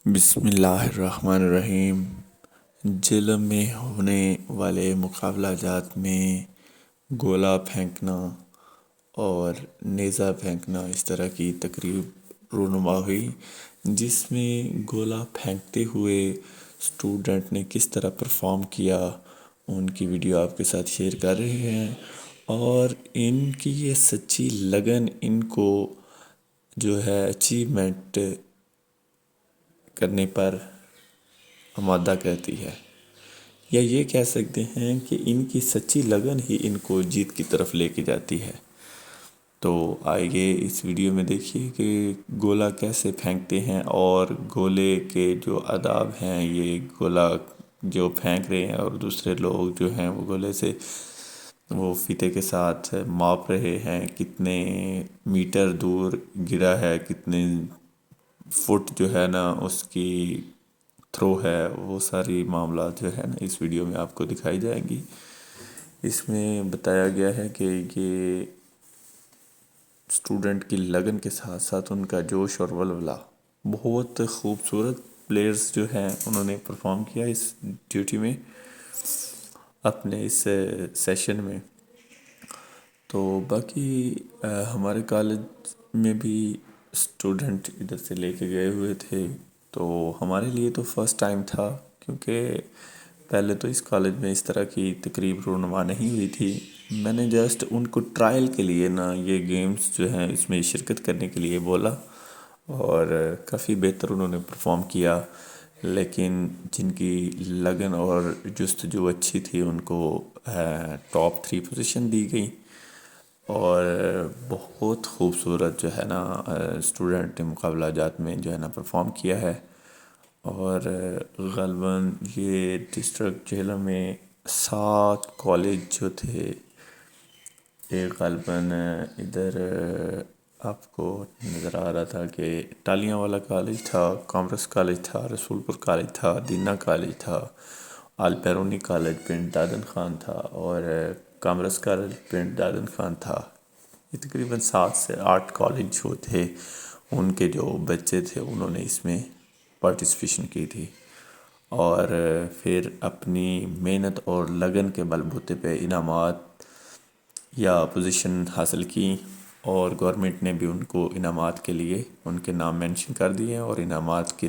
بسم اللہ الرحمن الرحیم۔ ضلع میں ہونے والے مقابلہ جات میں گولا پھینکنا اور نیزہ پھینکنا اس طرح کی تقریب رونما ہوئی، جس میں گولا پھینکتے ہوئے اسٹوڈنٹ نے کس طرح پرفارم کیا ان کی ویڈیو آپ کے ساتھ شیئر کر رہے ہیں، اور ان کی یہ سچی لگن ان کو جو ہے اچیومنٹ کرنے پر آمادہ کرتی ہے، یا یہ کہہ سکتے ہیں کہ ان کی سچی لگن ہی ان کو جیت کی طرف لے کے جاتی ہے۔ تو آئیے اس ویڈیو میں دیکھیے کہ گولا کیسے پھینکتے ہیں، اور گولے کے جو آداب ہیں، یہ گولا جو پھینک رہے ہیں اور دوسرے لوگ جو ہیں وہ گولے سے وہ فیتے کے ساتھ ماپ رہے ہیں کتنے میٹر دور گرا ہے، کتنے فٹ جو ہے نا اس کی تھرو ہے، وہ ساری معاملات جو ہے نا اس ویڈیو میں آپ کو دکھائی جائیں گی۔ اس میں بتایا گیا ہے کہ یہ اسٹوڈنٹ کی لگن کے ساتھ ساتھ ان کا جوش اور ولولہ، بہت خوبصورت پلیئرز جو ہیں انہوں نے پرفارم کیا اس ڈیوٹی میں، اپنے اس سیشن میں۔ تو باقی ہمارے کالج میں بھی اسٹوڈنٹ ادھر سے لے کے گئے ہوئے تھے، تو ہمارے لیے تو فرسٹ ٹائم تھا، کیونکہ پہلے تو اس کالج میں اس طرح کی تقریب رونما نہیں ہوئی تھی۔ میں نے جسٹ ان کو ٹرائل کے لیے نا یہ گیمز جو ہیں اس میں شرکت کرنے کے لیے بولا، اور کافی بہتر انہوں نے پرفارم کیا، لیکن جن کی لگن اور جستجو اچھی تھی ان کو ٹاپ 3 پوزیشن دی گئی، اور بہت خوبصورت جو ہے نا اسٹوڈنٹ نے مقابلہ جات میں جو ہے نا پرفارم کیا ہے، اور غالباً یہ ڈسٹرکٹ جہلم میں 7 کالج جو تھے، ایک غالباً ادھر آپ کو نظر آ رہا تھا کہ ٹالیاں والا کالج تھا، کامرس کالج تھا، رسول پور کالج تھا، دینا کالج تھا، آل بیرونی کالج پنڈ دادن خان تھا، اور کامرس کالج پنڈ دادن خان تھا۔ یہ تقریباً 7 سے 8 کالج جو تھے ان کے جو بچے تھے انہوں نے اس میں پارٹیسپیشن کی تھی، اور پھر اپنی محنت اور لگن کے بل بوتے پہ انعامات یا پوزیشن حاصل کی، اور گورنمنٹ نے بھی ان کو انعامات کے لیے ان کے نام مینشن کر دیے اور انعامات کی